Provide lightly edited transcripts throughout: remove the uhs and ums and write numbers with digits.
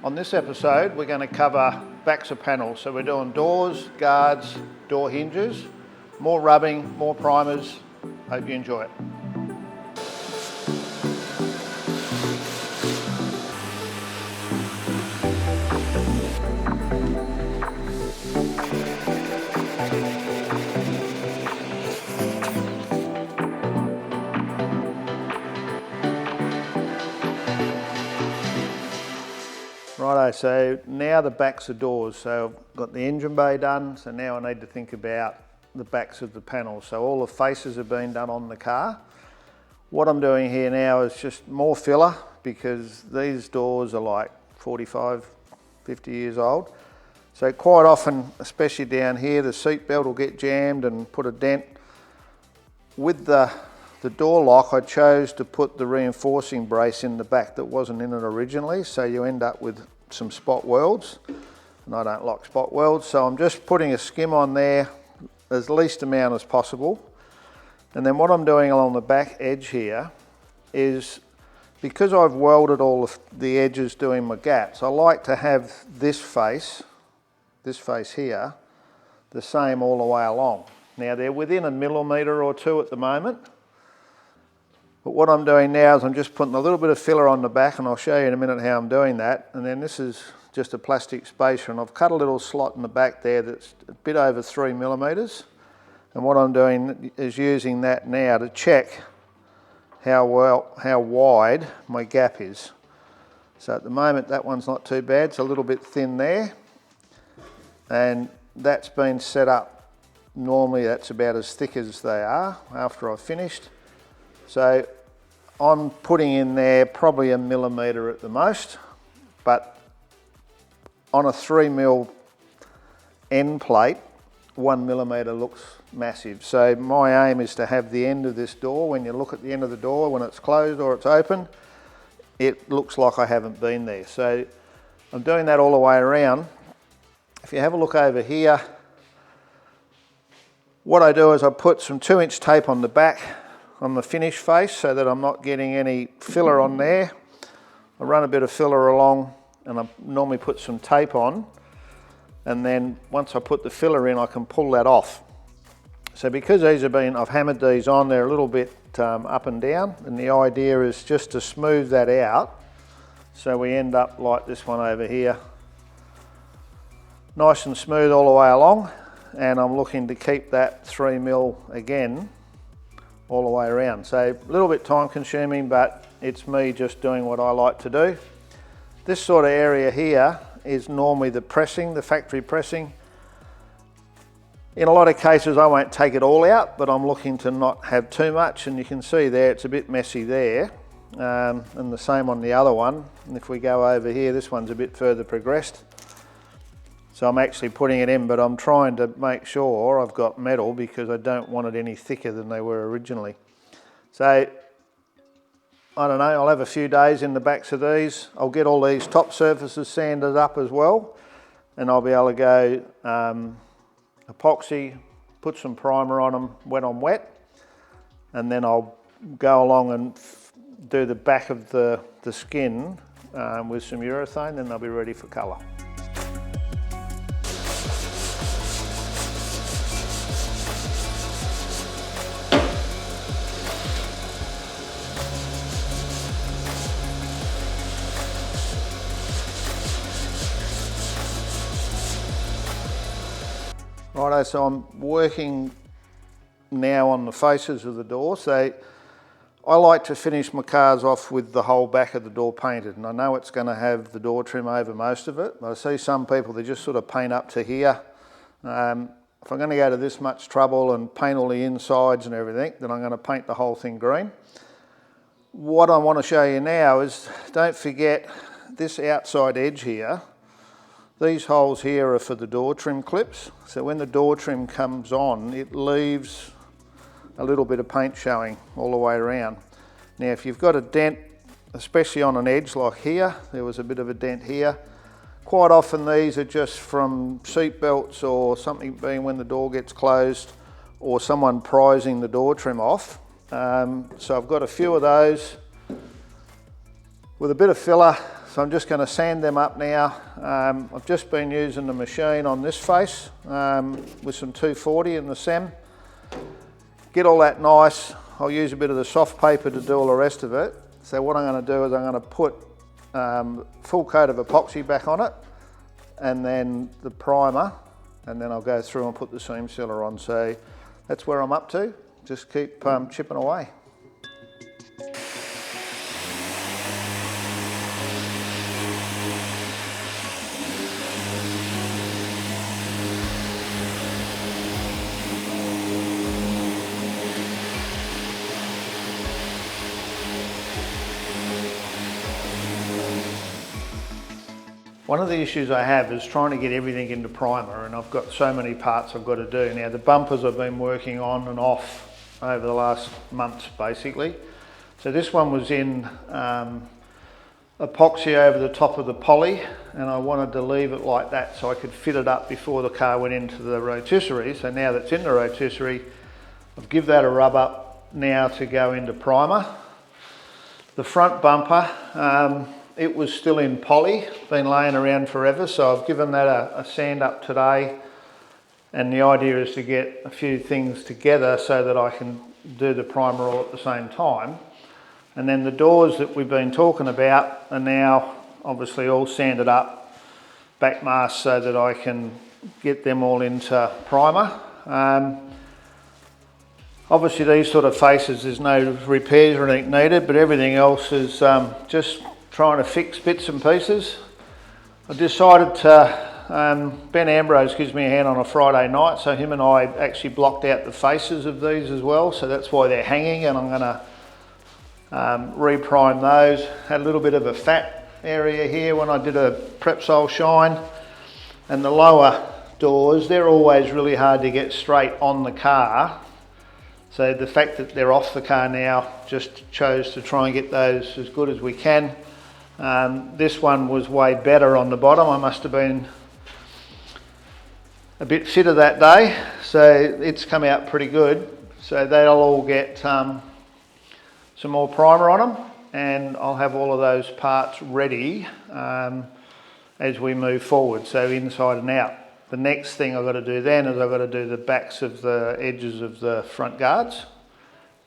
On this episode, we're going to cover backs of panels. So we're doing doors, guards, door hinges, more rubbing, more primers. Hope you enjoy it. Righto, so now the backs of doors. So I've got the engine bay done, so now I need to think about the backs of the panels. So all the faces have been done on the car. What I'm doing here now is just more filler because these doors are like 45, 50 years old. So quite often, especially down here, the seat belt will get jammed and put a dent. With the door lock, I chose to put the reinforcing brace in the back that wasn't in it originally, so you end up with some spot welds, and I don't like spot welds, so I'm just putting a skim on there as least amount as possible. And then what I'm doing along the back edge here is, because I've welded all of the edges doing my gaps, I like to have this face here, the same all the way along. Now they're within 1 millimetre or 2 at the moment. But what I'm doing now is I'm just putting a little bit of filler on the back, and I'll show you in a minute how I'm doing that. And then this is just a plastic spacer, and I've cut a little slot in the back there that's a bit over 3 millimetres. And what I'm doing is using that now to check how wide my gap is. So at the moment that one's not too bad, it's a little bit thin there. And that's been set up. Normally that's about as thick as they are after I've finished. So I'm putting in there probably 1 millimetre at the most, but on a 3mm end plate, 1 millimetre looks massive. So my aim is to have the end of this door, when you look at the end of the door, when it's closed or it's open, it looks like I haven't been there. So I'm doing that all the way around. If you have a look over here, what I do is I put some 2-inch tape on the back on the finish face so that I'm not getting any filler on there. I run a bit of filler along, and I normally put some tape on, and then once I put the filler in I can pull that off. So because I've hammered these on, they're a little bit up and down, and the idea is just to smooth that out so we end up like this one over here, nice and smooth all the way along. And I'm looking to keep that 3mm again all the way around. So a little bit time consuming, but it's me just doing what I like to do. This sort of area here is normally the pressing, the factory pressing. In a lot of cases I won't take it all out, but I'm looking to not have too much, and you can see there it's a bit messy there, and the same on the other one. And if we go over here, this one's a bit further progressed. So I'm actually putting it in, but I'm trying to make sure I've got metal because I don't want it any thicker than they were originally. So, I don't know, I'll have a few days in the backs of these. I'll get all these top surfaces sanded up as well, and I'll be able to go epoxy, put some primer on them, wet on wet, and then I'll go along and do the back of the skin with some urethane, then they'll be ready for colour. Righto, so I'm working now on the faces of the door. So I like to finish my cars off with the whole back of the door painted, and I know it's going to have the door trim over most of it, but I see some people, they just sort of paint up to here. If I'm going to go to this much trouble and paint all the insides and everything, then I'm going to paint the whole thing green. What I want to show you now is, don't forget this outside edge here. These holes here are for the door trim clips, so when the door trim comes on, it leaves a little bit of paint showing all the way around. Now if you've got a dent, especially on an edge like here, there was a bit of a dent here. Quite often these are just from seat belts or something being when the door gets closed, or someone prizing the door trim off. So I've got a few of those with a bit of filler, So I'm just going to sand them up now. I've just been using the machine on this face with some 240 in the SEM. Get all that nice. I'll use a bit of the soft paper to do all the rest of it. So what I'm going to do is I'm going to put full coat of epoxy back on it, and then the primer, and then I'll go through and put the seam sealer on. So that's where I'm up to. Just keep chipping away. One of the issues I have is trying to get everything into primer, and I've got so many parts I've got to do. Now the bumpers I've been working on and off over the last months basically. So this one was in epoxy over the top of the poly, and I wanted to leave it like that so I could fit it up before the car went into the rotisserie. So now that's in the rotisserie, I've given that a rub up now to go into primer. The front bumper, it was still in poly, been laying around forever, so I've given that a sand up today, and the idea is to get a few things together so that I can do the primer all at the same time. And then the doors that we've been talking about are now obviously all sanded up, back masked, so that I can get them all into primer. Obviously these sort of faces, there's no repairs or anything needed, but everything else is just trying to fix bits and pieces. I decided to, Ben Ambrose gives me a hand on a Friday night, so him and I actually blocked out the faces of these as well, so that's why they're hanging, and I'm going to re-prime those. Had a little bit of a fat area here when I did a prep sole shine, and the lower doors, they're always really hard to get straight on the car. So the fact that they're off the car now, just chose to try and get those as good as we can. This one was way better on the bottom. I must have been a bit fitter that day, so it's come out pretty good. So they'll all get some more primer on them, and I'll have all of those parts ready as we move forward, so inside and out. The next thing I've got to do then is I've got to do the backs of the edges of the front guards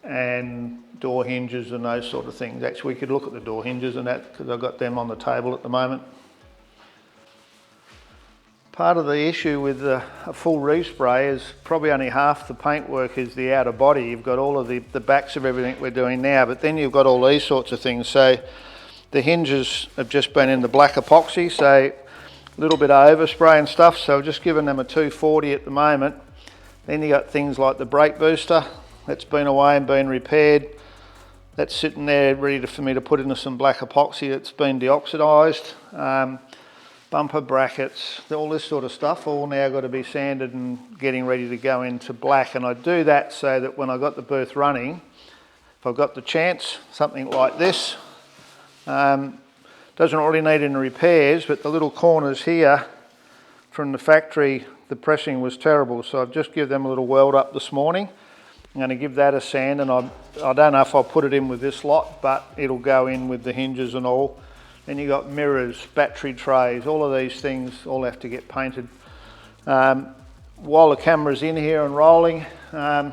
and door hinges and those sort of things. Actually, we could look at the door hinges and that, because I've got them on the table at the moment. Part of the issue with a full respray is probably only half the paintwork is the outer body. You've got all of the backs of everything we're doing now, but then you've got all these sorts of things. So the hinges have just been in the black epoxy, so a little bit of overspray and stuff, so I've just given them a 240 at the moment. Then you got things like the brake booster, that's been away and been repaired. That's sitting there ready for me to put into some black epoxy that's been deoxidised. Bumper brackets, all this sort of stuff, all now got to be sanded and getting ready to go into black. And I do that so that when I got the booth running, if I've got the chance, something like this, doesn't really need any repairs, but the little corners here from the factory, the pressing was terrible, so I've just given them a little weld up this morning. I'm going to give that a sand, and I don't know if I'll put it in with this lot, but it'll go in with the hinges and all. Then you've got mirrors, battery trays, all of these things all have to get painted. While the camera's in here and rolling, I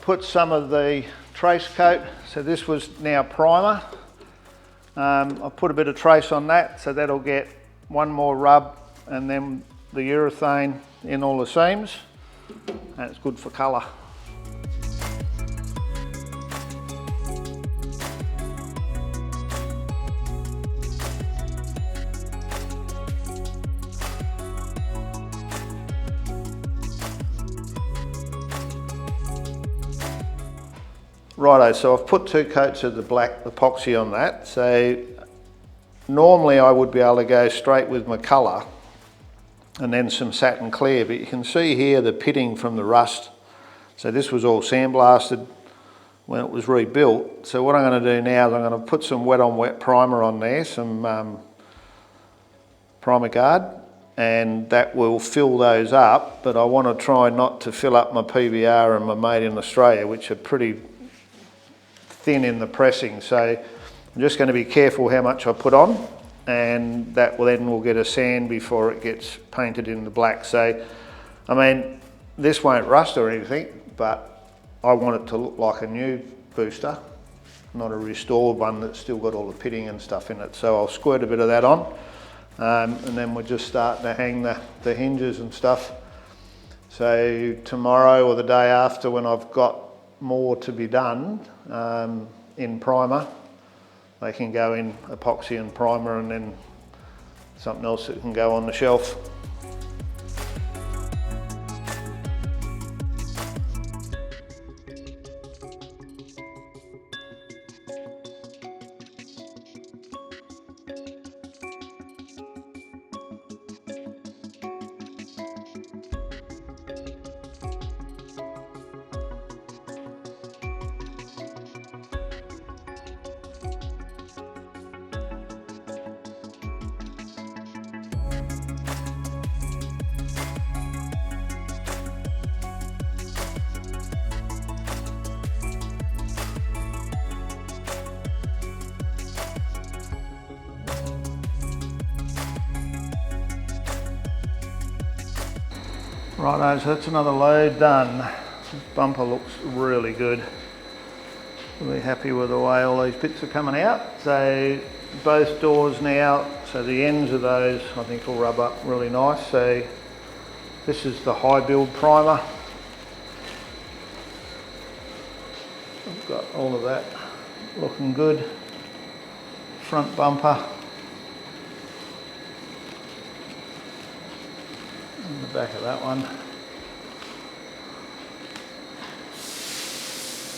put some of the trace coat, so this was now primer. I put a bit of trace on that, so that'll get one more rub, and then the urethane in all the seams, and it's good for colour. Righto, so I've put 2 coats of the black epoxy on that. So normally I would be able to go straight with my colour and then some satin clear, but you can see here the pitting from the rust. So this was all sandblasted when it was rebuilt. So what I'm going to do now is I'm going to put some wet on wet primer on there, some primer guard, and that will fill those up, but I want to try not to fill up my PBR and my Made in Australia, which are pretty thin in the pressing. So I'm just going to be careful how much I put on, and that will then will get a sand before it gets painted in the black. So, I mean, this won't rust or anything, but I want it to look like a new booster, not a restored one that's still got all the pitting and stuff in it. So I'll squirt a bit of that on, and then we're just starting to hang the hinges and stuff. So tomorrow or the day after, when I've got more to be done in primer, they can go in epoxy and primer, and then something else that can go on the shelf. Righto, so that's another load done. This bumper looks really good. Really happy with the way all these bits are coming out. So both doors now, so the ends of those I think will rub up really nice. So this is the high build primer. I've got all of that looking good. Front bumper. And the back of that one.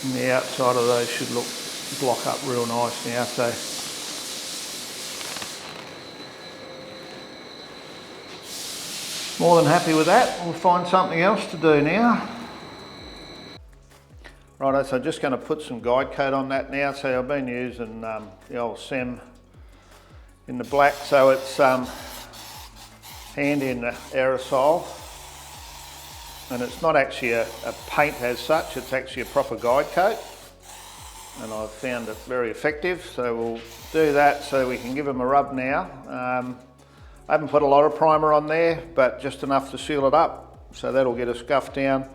And the outside of those should block up real nice now. So more than happy with that. We'll find something else to do now. Righto, so just going to put some guide coat on that now. So I've been using the old SEM in the black, so it's handy in the aerosol, and it's not actually a paint as such, it's actually a proper guide coat, and I've found it very effective. So we'll do that so we can give them a rub now. I haven't put a lot of primer on there, but just enough to seal it up, so that'll get a scuff down.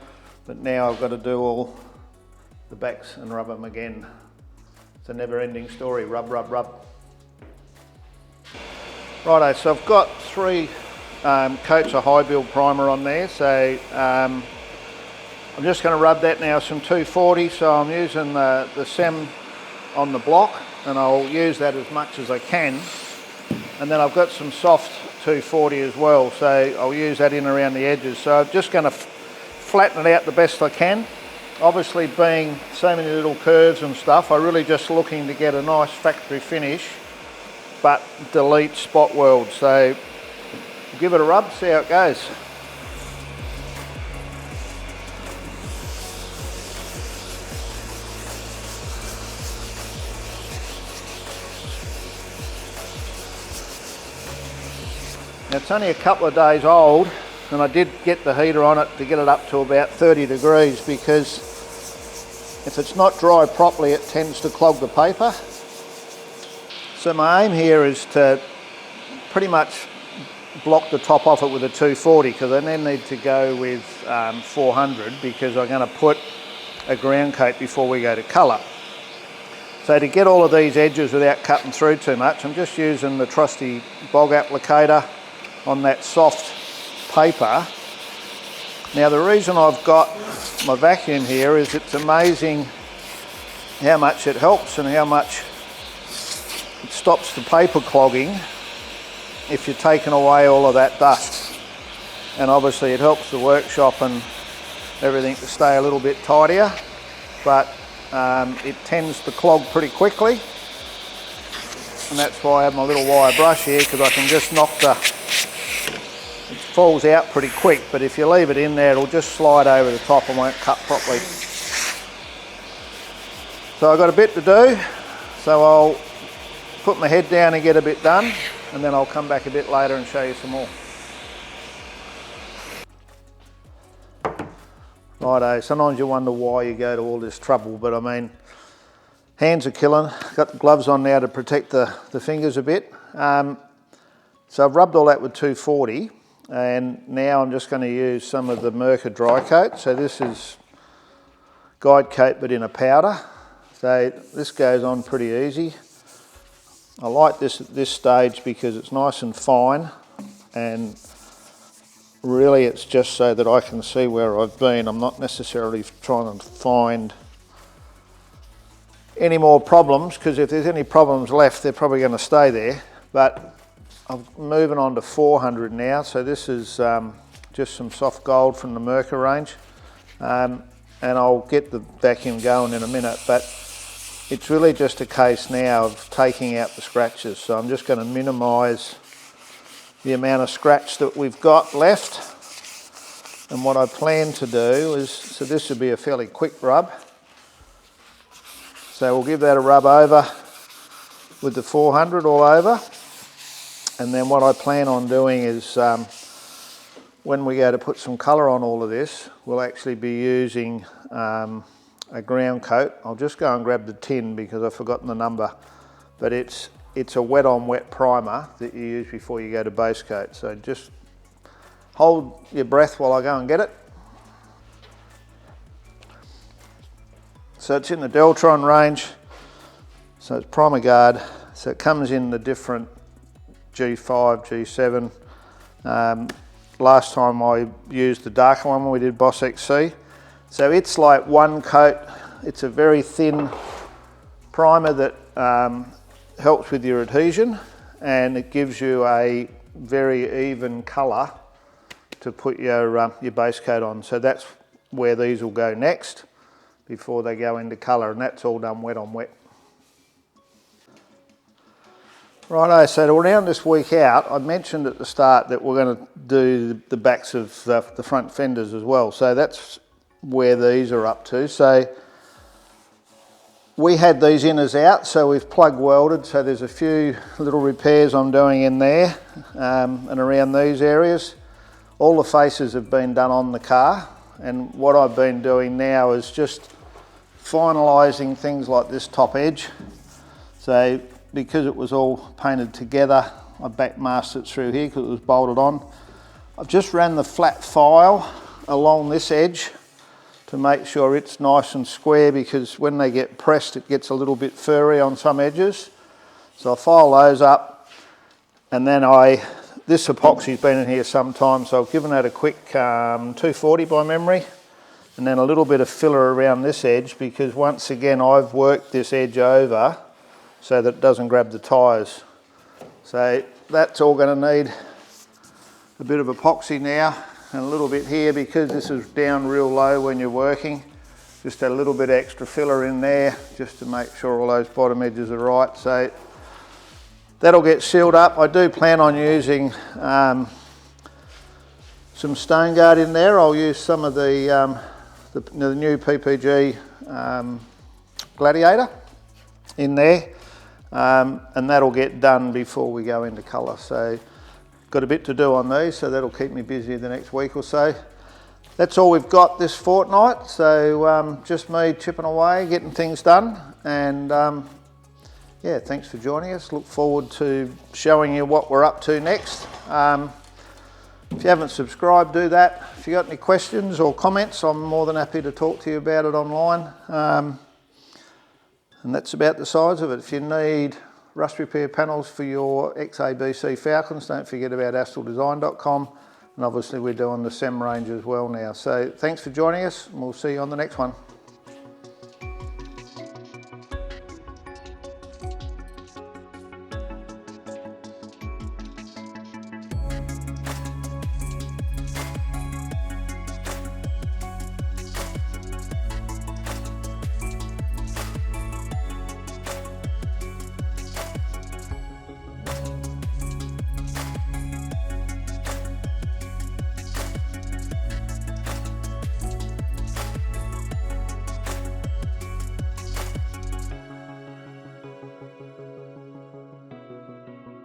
But now I've got to do all the backs and rub them again. It's a never-ending story, rub, rub, rub. Righto, so I've got 3 coats of high build primer on there, so I'm just going to rub that now, some 240. So I'm using the SEM on the block, and I'll use that as much as I can. And then I've got some soft 240 as well, so I'll use that in around the edges. So I'm just going to flatten it out the best I can. Obviously, being so many little curves and stuff, I'm really just looking to get a nice factory finish, but delete spot weld. So give it a rub, see how it goes. Now it's only a couple of days old, and I did get the heater on it to get it up to about 30 degrees, because if it's not dry properly it tends to clog the paper. So my aim here is to pretty much block the top off it with a 240, because I then need to go with 400, because I'm going to put a ground coat before we go to colour. So to get all of these edges without cutting through too much, I'm just using the trusty bog applicator on that soft paper. Now the reason I've got my vacuum here is it's amazing how much it helps and how much it stops the paper clogging if you're taking away all of that dust. And obviously it helps the workshop and everything to stay a little bit tidier, but it tends to clog pretty quickly, and that's why I have my little wire brush here, because I can just knock it falls out pretty quick, but if you leave it in there it'll just slide over the top and won't cut properly. So I've got a bit to do, so I'll put my head down and get a bit done, and then I'll come back a bit later and show you some more. Righto, sometimes you wonder why you go to all this trouble, but I mean, Hands are killing. Got the gloves on now to protect the fingers a bit. So I've rubbed all that with 240, and now I'm just going to use some of the Merca dry coat. So this is guide coat but in a powder. So this goes on pretty easy. I like this at this stage because it's nice and fine, and really it's just so that I can see where I've been. I'm not necessarily trying to find any more problems, because if there's any problems left they're probably going to stay there. But I'm moving on to 400 now, so this is just some soft gold from the Merca range, and I'll get the vacuum going in a minute, but it's really just a case now of taking out the scratches. So I'm just going to minimise the amount of scratch that we've got left, and what I plan to do is, so this will be a fairly quick rub, so we'll give that a rub over with the 400 all over. And then what I plan on doing is, when we go to put some colour on all of this, we'll actually be using a ground coat. I'll just go and grab the tin because I've forgotten the number, but it's a wet on wet primer that you use before you go to base coat. So just hold your breath while I go and get it. So it's in the Deltron range, so it's Primer Guard. So it comes in the different G5, G7. Last time I used the darker one when we did Boss XC. So it's like one coat. It's a very thin primer that helps with your adhesion, and it gives you a very even colour to put your base coat on. So that's where these will go next before they go into colour, and that's all done wet on wet. Righto, so to round this week out, I mentioned at the start that we're going to do the backs of the front fenders as well. So that's where these are up to. So we had these inners out, so we've plug welded. So there's a few little repairs I'm doing in there and around these areas. All the faces have been done on the car, and what I've been doing now is just finalising things like this top edge. So because it was all painted together, I backmasked it through here because it was bolted on. I've just ran the flat file along this edge to make sure it's nice and square, because when they get pressed it gets a little bit furry on some edges. So I file those up, and then this epoxy's been in here some time, so I've given that a quick 240 by memory, and then a little bit of filler around this edge, because once again I've worked this edge over so that it doesn't grab the tyres. So that's all going to need a bit of epoxy now, and a little bit here because this is down real low when you're working. Just a little bit extra filler in there just to make sure all those bottom edges are right. So that'll get sealed up. I do plan on using some stone guard in there. I'll use some of the new PPG Gladiator in there. And that'll get done before we go into colour. So got a bit to do on these, so that'll keep me busy the next week or so. That's all we've got this fortnight, so just me chipping away, getting things done, and yeah, thanks for joining us. Look forward to showing you what we're up to next. If you haven't subscribed, do that. If you got any questions or comments, I'm more than happy to talk to you about it online. And that's about the size of it. If you need rust repair panels for your XABC Falcons, don't forget about astilldesign.com. And obviously we're doing the SEM range as well now. So thanks for joining us, and we'll see you on the next one.